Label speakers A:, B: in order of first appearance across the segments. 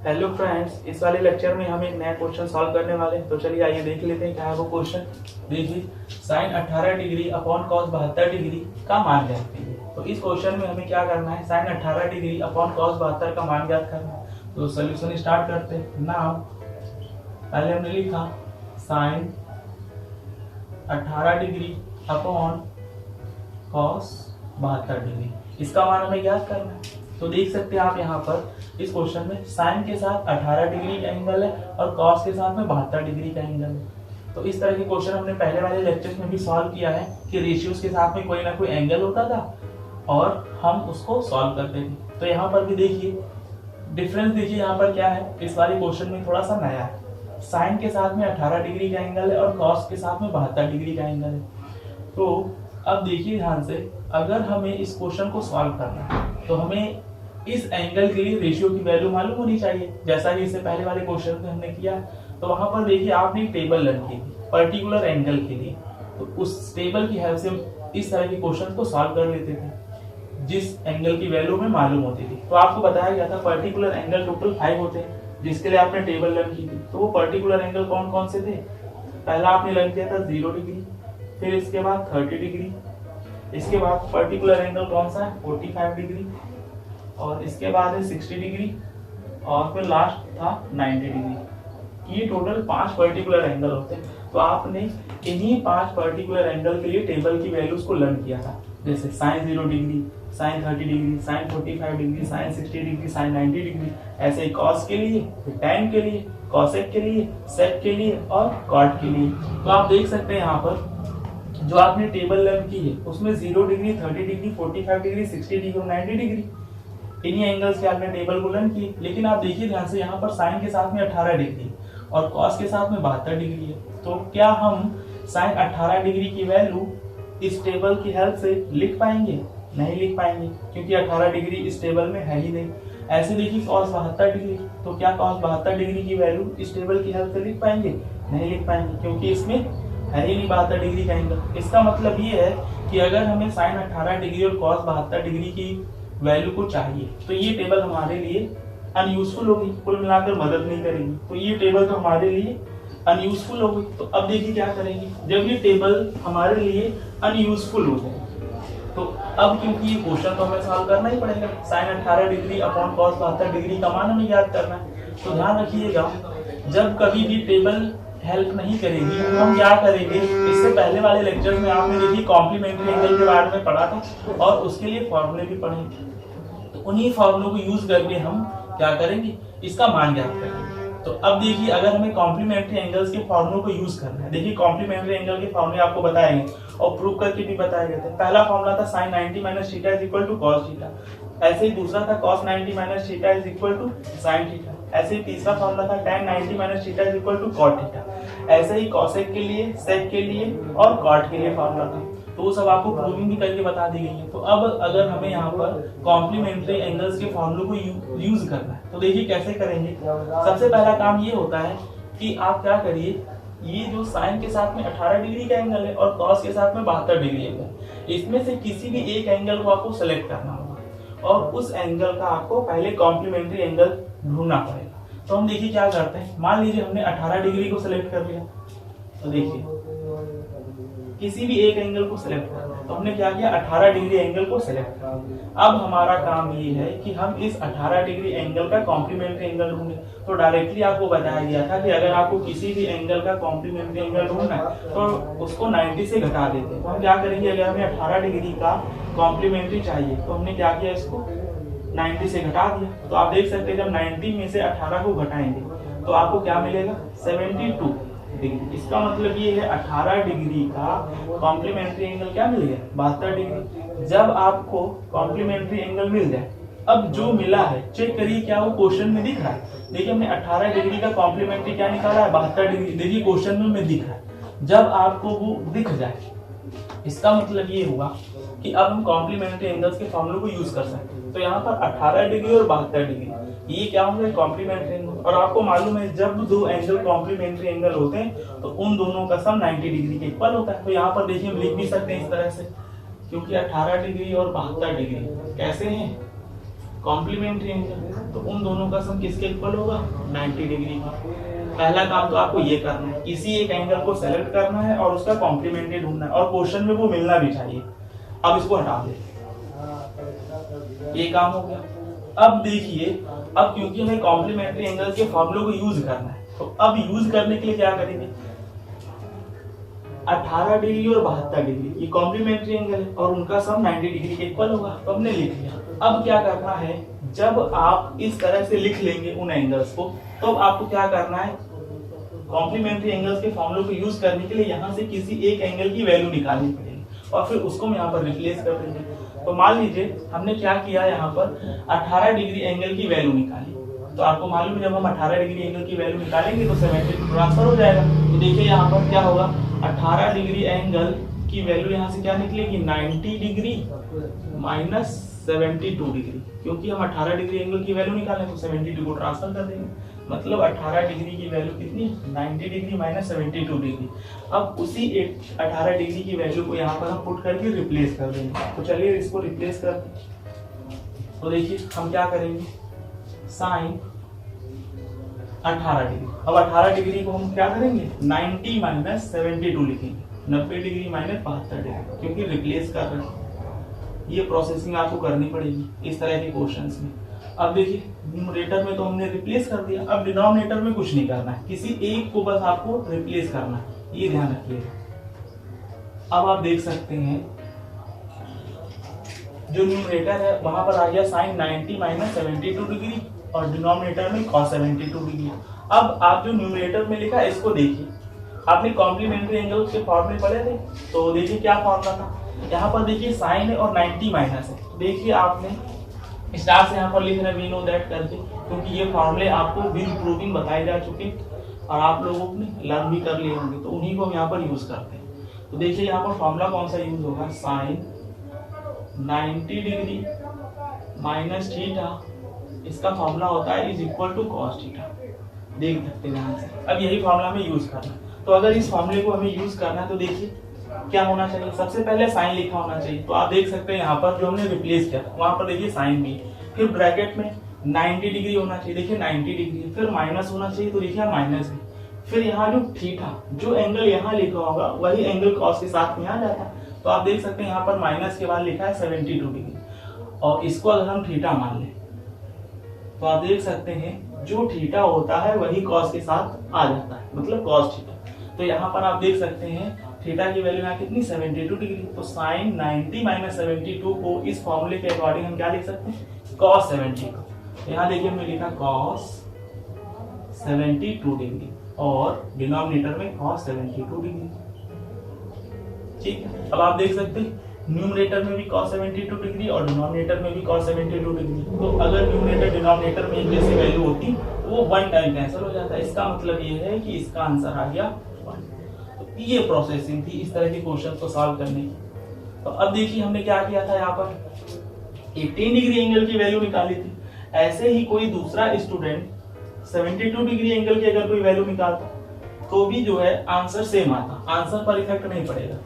A: Hello friends, इस वाले lecture में हम एक नया क्वेश्चन सॉल्व करने वाले हैं। तो चलिए आइए देख लेते हैं क्या है वो क्वेश्चन। देखिए, sine 18 degree upon cos 72 degree का मान ज्ञात कीजिए। तो इस क्वेश्चन में हमें क्या करना है, साइन 18 डिग्री अपॉन कॉस 72 का मान ज्ञात करना है। तो सोल्यूशन स्टार्ट करते हैं। नाउ पहले हमने लिखा sine 18 degree upon cos 72 degree, इसका मान हमें ज्ञात करना है। तो देख सकते हैं आप यहाँ पर इस क्वेश्चन में साइन के साथ 18 डिग्री का एंगल है और कॉस के साथ में 72 डिग्री का एंगल है। तो इस तरह के क्वेश्चन हमने पहले वाले लेक्चर्स में भी सॉल्व किया है कि रेशियोज के साथ में कोई ना कोई एंगल होता था और हम उसको सॉल्व करते थे। तो यहाँ पर भी देखिए डिफरेंस, देखिए यहाँ पर क्या है, इस वाले क्वेश्चन में थोड़ा सा नया है। साइन के साथ में 18 डिग्री का एंगल है और कॉस के साथ में 72 डिग्री का एंगल है। तो अब देखिए ध्यान से, अगर हमें इस क्वेश्चन को सॉल्व करना है तो हमें इस एंगल के लिए रेशियो की वैल्यू मालूम होनी चाहिए, जैसा कि इससे पहले वाले क्वेश्चन में हमने किया। तो वहां पर देखिए आपने एक टेबल लर्न की थी पर्टिकुलर एंगल के लिए, तो उस टेबल की हेल्प से हम इस तरह के क्वेश्चन को सॉल्व कर लेते थे जिस एंगल की वैल्यू हमें मालूम होती थी। तो आपको बताया गया था पर्टिकुलर एंगल टोटल 5 होते हैं जिसके लिए आपने टेबल लर्न की थी। तो वो पर्टिकुलर एंगल कौन कौन से थे? पहला आपने लर्न किया था 0 डिग्री, फिर इसके बाद 30 डिग्री, इसके बाद पर्टिकुलर एंगल कौन सा है 45 डिग्री, और इसके बाद है 60 डिग्री, और फिर लास्ट था 90 डिग्री। ये टोटल 5 पर्टिकुलर एंगल होते हैं। तो आपने इन्हीं 5 पर्टिकुलर एंगल के लिए टेबल की वैल्यूज को लर्न किया था, जैसे sine 0 degree, sine 30 degree, sine 45 degree, sine 60 degree, sine 90 degree. ऐसे ही कॉस के लिए, टैन के लिए, कॉसेक के लिए, सेक के लिए और कॉट के लिए। तो आप देख सकते हैं यहाँ पर जो आपने टेबल लर्न की है उसमें 0 डिग्री, 30 डिग्री, 45 डिग्री, 60 डिग्री और 90 डिग्री, इन्हीं एंगल्स के आपने टेबल को लर्न की। लेकिन आप देखिए ध्यान से, यहाँ पर साइन के साथ में 18 डिग्री और कॉस के साथ में 72 डिग्री है। तो क्या हम साइन 18 डिग्री की वैल्यू इस टेबल की हेल्प से लिख पाएंगे? नहीं लिख पाएंगे, क्योंकि 18 डिग्री इस टेबल में है ही नहीं। ऐसे देखिए कॉस 72 डिग्री, तो क्या कॉस 72 डिग्री की वैल्यू इस टेबल की हेल्प से लिख पाएंगे? नहीं लिख पाएंगे, क्योंकि इसमें है ही नहीं 72 डिग्री का एंगल। इसका मतलब ये है कि अगर हमें साइन 18 डिग्री और कॉस 72 डिग्री की वैल्यू को चाहिए तो ये टेबल हमारे लिए अनयूजफुल होगी, कुल मिलाकर मदद नहीं करेगी। तो ये टेबल तो हमारे लिए अनयूजफुल होगी। तो अब देखिए क्या करेंगे, जब ये टेबल हमारे लिए अनयूजफुल हो जाए तो अब क्योंकि ये क्वेश्चन तो हमें सॉल्व करना ही पड़ेगा, sine 18 degree upon cos 72 degree का मान हमें याद करना है। तो ध्यान रखिएगा, जब कभी भी टेबल हेल्प नहीं करेगी हम क्या करेंगे, इससे पहले वाले लेक्चर में आपने देखिए कॉम्प्लीमेंट्री एंगल के बारे में पढ़ा था और उसके लिए फॉर्मूले भी पढ़े। तो उन्हीं फॉर्मूलों को यूज करके हम क्या करेंगे, इसका मान ज्ञात करेंगे। तो अब देखिए, अगर हमें कॉम्प्लीमेंट्री एंगल्स के फॉर्मूलों को यूज करना है, देखिए कॉम्प्लीमेंट्री एंगल के फॉर्मूले आपको बताएंगे और प्रूव करके भी बताए गए थे। पहला फॉर्मूला था sin 90 minus theta is equal to cos theta, ऐसे ही दूसरा था cos 90 minus theta is equal to sin theta, ऐसे ही तीसरा फॉर्मूला था tan 90 minus theta is equal to cot theta, ऐसे ही cosec के लिए, sec के लिए और cot के लिए फॉर्मूला था। तो वो सब आपको प्रूविंग भी करके बता दी गई है। तो अब अगर हमें यहाँ पर कॉम्प्लीमेंट्री एंगल्स के फॉर्मूलों को यूज करना है तो देखिए कैसे करेंगे। सबसे पहला काम ये होता है कि आप क्या करिए, ये जो साइन के साथ में 18 डिग्री का एंगल है और कॉस के साथ में 72 डिग्री एंगल, इसमें से किसी भी एक एंगल को आपको सेलेक्ट करना होगा और उस एंगल का आपको पहले कॉम्प्लीमेंट्री एंगल ढूंढना पड़ेगा। तो हम देखिए क्या करते हैं, मान लीजिए हमने 18 डिग्री को सिलेक्ट कर लिया, तो देखिए किसी भी एक एंगल को सिलेक्ट करना है। तो हमने क्या किया, 18 डिग्री एंगल को सिलेक्ट किया। अब हमारा काम ये है कि हम इस 18 डिग्री एंगल का कॉम्प्लीमेंट्री एंगल ढूंढे। तो डायरेक्टली आपको बताया गया था कि अगर आपको किसी भी एंगल का कॉम्प्लीमेंट्री एंगल ढूंढना है तो उसको 90 से घटा देते हैं। तो हम क्या करेंगे, अगर हमें 18 डिग्री का कॉम्प्लीमेंट्री चाहिए तो हमने क्या किया, इसको 90 से घटा दिया। तो आप देख सकते हैं जब 90 में से 18 को घटाएंगे तो आपको क्या मिलेगा, 72 डिग्री। इसका मतलब ये है 18 डिग्री का कॉम्प्लीमेंट्री एंगल क्या मिल गया, 72 डिग्री। जब आपको कॉम्प्लीमेंट्री एंगल मिल जाए, अब जो मिला है चेक करिए क्या वो क्वेश्चन में दिख रहा है। देखिए हमने 18 डिग्री का कॉम्प्लीमेंट्री क्या निकाला है, 72 डिग्री। देखिए क्वेश्चन में दिख रहा है। जब आपको वो दिख जाए इसका मतलब ये हुआ कि अब हम कॉम्प्लीमेंट्री एंगल्स के फॉर्मूले को यूज कर सकते हैं। तो यहाँ पर 18 डिग्री और 72 डिग्री ये क्या होंगे, कॉम्प्लीमेंट्री एंगल। और आपको मालूम है जब दो एंगल कॉम्प्लीमेंट्री एंगल होते हैं तो उन दोनों का सम 90 डिग्री के इक्वल होता है। तो यहाँ पर देखिए हम लिख भी सकते हैं इस तरह से, क्योंकि 18 डिग्री और 72 डिग्री कैसे हैं, कॉम्प्लीमेंट्री एंगल, तो उन दोनों का सम किसके इक्वल होगा, 90 डिग्री का। पहला काम तो आपको ये करना है, किसी एक एंगल को सेलेक्ट करना है और उसका कॉम्प्लीमेंट्री ढूंढना है, और क्वेश्चन में वो मिलना भी चाहिए। अब इसको हटा दे, ये काम हो गया। अब देखिए, अब क्योंकि हमें कॉम्प्लीमेंट्री एंगल के फॉर्मूले को यूज करना है, तो अब यूज करने के लिए क्या करेंगे, 18 डिग्री और 72 डिग्री ये कॉम्प्लीमेंट्री एंगल है और उनका सम 90 डिग्री के इक्वल होगा, तो हमने लिख लिया। अब क्या करना है, जब आप इस तरह से लिख लेंगे उन एंगल्स को, तो आपको क्या करना है, कॉम्प्लीमेंट्री एंगल्स के फॉर्मूले को यूज करने के लिए यहाँ से किसी एक एंगल की वैल्यू निकालनी पड़ेगी और फिर उसको हम यहाँ पर रिप्लेस कर देंगे। तो मान लीजिए हमने क्या किया, यहाँ पर 18 डिग्री एंगल की वैल्यू निकाली, तो आपको मालूम है जब हम 18 डिग्री एंगल की वैल्यू निकालेंगे तो 72 ट्रांसफर हो जाएगा। तो देखिए यहाँ पर क्या होगा, 18 डिग्री एंगल की वैल्यू यहाँ से क्या निकलेगी, 90 डिग्री माइनस 72 डिग्री, क्योंकि हम 18 डिग्री एंगल की वैल्यू निकालें तो 72 को ट्रांसफर कर देंगे, मतलब 18 डिग्री की वैल्यू कितनी, 90 डिग्री माइनस 72 डिग्री। अब उसी 18 डिग्री की वैल्यू को यहाँ पर हम पुट करके रिप्लेस कर देंगे। तो चलिए इसको रिप्लेस कर दें। तो देखिए हम क्या करेंगे, साइन 18 डिग्री, अब 18 डिग्री को हम क्या करेंगे, 90 माइनस 72 लिखेंगे, 90 डिग्री माइनस 72 डिग्री, क्योंकि रिप्लेस कर रहे हैं। ये प्रोसेसिंग आपको करनी पड़ेगी इस तरह के क्वेश्चंस में। अब देखिए न्यूमरेटर में तो हमने रिप्लेस कर दिया, अब डिनोमिनेटर में कुछ नहीं करना है, किसी एक को बस आपको रिप्लेस करना है, ये ध्यान रखिएगा। अब आप देख सकते हैं जो न्यूमरेटर है वहां पर आ गया साइन 90 माइनस 72 डिग्री और डिनोमिनेटर में cos 72 डिग्री। अब आप जो न्यूमरेटर में लिखा है इसको देखिए, आपने कॉम्प्लीमेंट्री एंगल के फॉर्मूले पढ़े थे, तो देखिए क्या फॉर्मूला था, यहाँ पर देखिए साइन है और 90 माइनस है, तो देखिए आपने स्टार से यहाँ पर लिखना वी नो दैट करके, क्योंकि ये फॉर्मूले आपको विद प्रूविंग बताए जा चुके और आप लोगों ने लर्न भी कर लिए होंगे, तो उन्हीं को हम यहाँ पर यूज करते हैं। तो देखिए यहाँ पर फॉर्मूला कौन सा यूज होगा, साइन 90 डिग्री माइनस थीटा, इसका फॉर्मूला होता है is equal to cos theta, देख सकते हैं ध्यान से। अब यही फॉर्मूला हमें यूज करना है, तो अगर इस फॉर्मूले को हमें यूज करना है तो देखिए क्या होना चाहिए, सबसे पहले साइन लिखा होना चाहिए। तो आप देख सकते हैं यहाँ पर जो हमने रिप्लेस किया वहां पर देखिए साइन भी, फिर ब्रैकेट में 90 डिग्री होना चाहिए, देखिए 90 डिग्री, फिर माइनस होना चाहिए तो देखिए माइनस भी, फिर यहाँ जो थीटा जो एंगल यहाँ लिखा होगा वही एंगल कॉस के साथ में आ जाता है। तो आप देख सकते हैं यहाँ पर माइनस के बाद लिखा है 72 डिग्री और इसको अगर हम थीटा मान लें तो आप देख सकते हैं जो थीटा होता है वही कॉस के साथ आ जाता है, मतलब कॉस थीटा। तो यहाँ पर आप देख सकते हैं थीटा की वैल्यू यहाँ कितनी 72 डिग्री, तो साइन 90 माइनस 72 को इस फॉर्मूले के अकॉर्डिंग हम क्या लिख सकते हैं, कॉस 72। यहाँ देखिए हमने लिखा कॉस 72 डिग्री और डिनोमिनेटर में कॉस 72 डिग्री, ठीक है। अब आप देख सकते हैं न्यूमरेटर में भी cos 72 डिग्री और डिनोमिनेटर में भी cos 72 डिग्री, तो अगर न्यूमरेटर डिनोमिनेटर में एक जैसी वैल्यू होती तो वो 1 टाइम कैंसिल हो जाता है, इसका मतलब ये है कि इसका आंसर आ गया 1। तो ये प्रोसेसिंग थी इस तरह के क्वेश्चन को सॉल्व करने की। तो अब देखिए हमने क्या किया था, यहाँ पर 18 डिग्री एंगल की वैल्यू निकाली थी, ऐसे ही कोई दूसरा स्टूडेंट 72 डिग्री एंगल की अगर कोई वैल्यू निकालता तो भी जो है आंसर सेम आता, आंसर पर इफेक्ट नहीं पड़ेगा।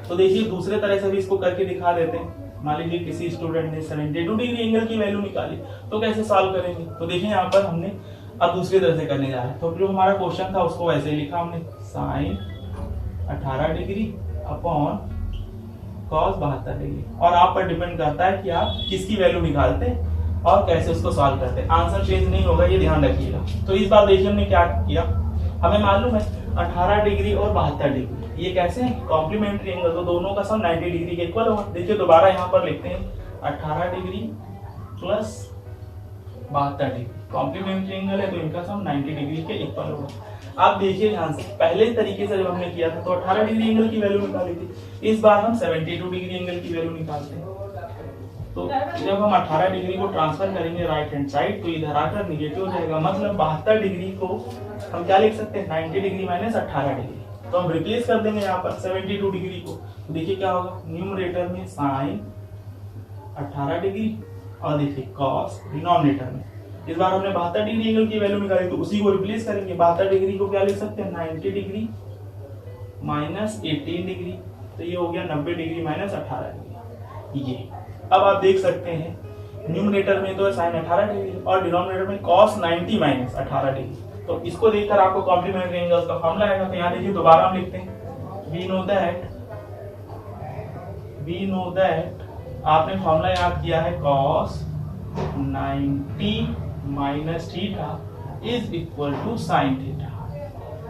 A: तो देखिए दूसरे तरह से भी इसको करके दिखा देते हैं। मान लीजिए किसी स्टूडेंट ने 72 डिग्री एंगल की वैल्यू निकाली तो कैसे सॉल्व करेंगे, तो देखिए यहाँ पर हमने अब दूसरी तरह से करने जा रहे हैं। तो जो हमारा क्वेश्चन था उसको वैसे ही लिखा हमने, sine 18 degree upon cos 72 degree, और आप पर डिपेंड करता है कि आप किसकी वैल्यू निकालते हैं और कैसे उसको सॉल्व करते हैं, आंसर चेंज नहीं होगा, ये ध्यान रखिएगा। तो इस बार देखिए हमने क्या किया, हमें मालूम है 18 डिग्री और 72 डिग्री ये कैसे हैं, कॉम्प्लीमेंट्री एंगल, तो दोनों का सम 90 डिग्री के इक्वल होगा। देखिए दोबारा यहाँ पर लिखते हैं 18 degree plus 72 degree, complementary angle है तो इनका सम 90 डिग्री के इक्वल होगा। आप देखिए ध्यान से, पहले तरीके से जब हमने किया था तो 18 डिग्री एंगल की वैल्यू निकाली थी, इस बार हम 72 डिग्री एंगल की वैल्यू निकालते हैं। तो जब हम 18 डिग्री को ट्रांसफर करेंगे राइट हैंड साइड तो इधर आकर निगेटिव हो जाएगा, मतलब 72 डिग्री को हम क्या लिख सकते हैं, 90 डिग्री माइनस 18 डिग्री, तो हम रिप्लेस कर देंगे यहाँ पर 72 डिग्री को। तो देखिए क्या होगा, न्यूमरेटर में साइन 18 डिग्री और देखिए कॉस डिनोमिनेटर में, इस बार हमने 72 डिग्री एंगल की वैल्यू निकाली तो उसी को रिप्लेस करेंगे। 72 डिग्री को क्या लिख सकते हैं, 90 डिग्री माइनस 18 डिग्री, तो ये हो गया 90 डिग्री माइनस 18 डिग्री। ये अब आप देख सकते हैं न्यूमरेटर में तो है साइन 18 डिग्री और डिनोमिनेटर में cos 90 माइनस 18 डिग्री। तो इसको देखकर आपको कॉम्प्लीमेंट्री एंगल्स का फॉर्मूला आएगा। तो यहाँ देखिए दोबारा हम लिखते हैं, वी नो दैट आपने फॉर्मूला याद किया है cos 90 minus theta is equal to sine theta.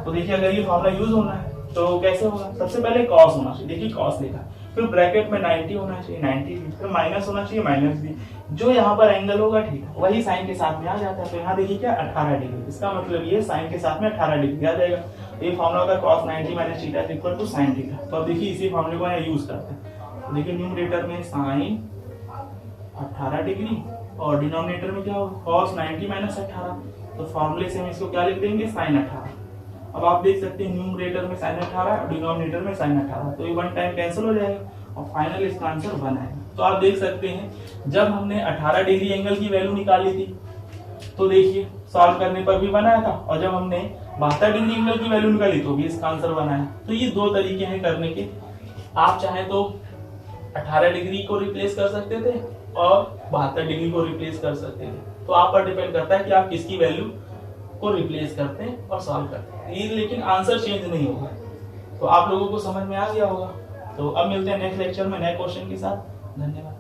A: तो देखिए अगर ये फॉर्मूला यूज होना है तो कैसे होगा, सबसे पहले cos होना चाहिए, देखिए cos लिखा, फिर ब्रैकेट में 90 होना चाहिए, 90 भी, फिर माइनस होना चाहिए, माइनस भी, जो यहाँ पर एंगल होगा ठीक है वही साइन के साथ में आ जाता है। तो यहाँ देखिए क्या 18 डिग्री, इसका मतलब ये साइन के साथ में 18 डिग्री आ जाएगा। तो ये फॉर्मूला होगा cos 90 minus theta is equal to sine theta. तो अब देखिए इसी फॉर्मूले को यहाँ यूज करते हैं। तो देखिए न्यूमरेटर में साइन 18 डिग्री और डिनोमिनेटर में क्या होगा cos 90 माइनस 18। तो फॉर्मूले से हम इसको क्या लिख देंगे, साइन 18। अब आप देख सकते हैं न्यूमरेटर में साइन 18 और डिनोमिनेटर में साइन 18, तो ये वन टाइम कैंसिल हो जाएगा और फाइनल इसका आंसर 1 आएगा। तो आप देख सकते हैं जब हमने 18 डिग्री एंगल की वैल्यू निकाली थी तो देखिए सॉल्व करने पर भी 1 आया था, और जब हमने 72 डिग्री एंगल की वैल्यू निकाली तो भी इसका आंसर 1 आया। तो ये दो तरीके हैं करने के। आप चाहें तो 18 डिग्री को रिप्लेस कर सकते थे और 72 डिग्री को रिप्लेस कर सकते थे। तो आप पर डिपेंड करता है कि आप किसकी वैल्यू को रिप्लेस करते हैं और सॉल्व करते हैं। ये लेकिन आंसर चेंज नहीं होगा। तो आप लोगों को समझ में आ गया होगा। तो अब मिलते हैं नेक्स्ट लेक्चर में नए क्वेश्चन के साथ। धन्यवाद।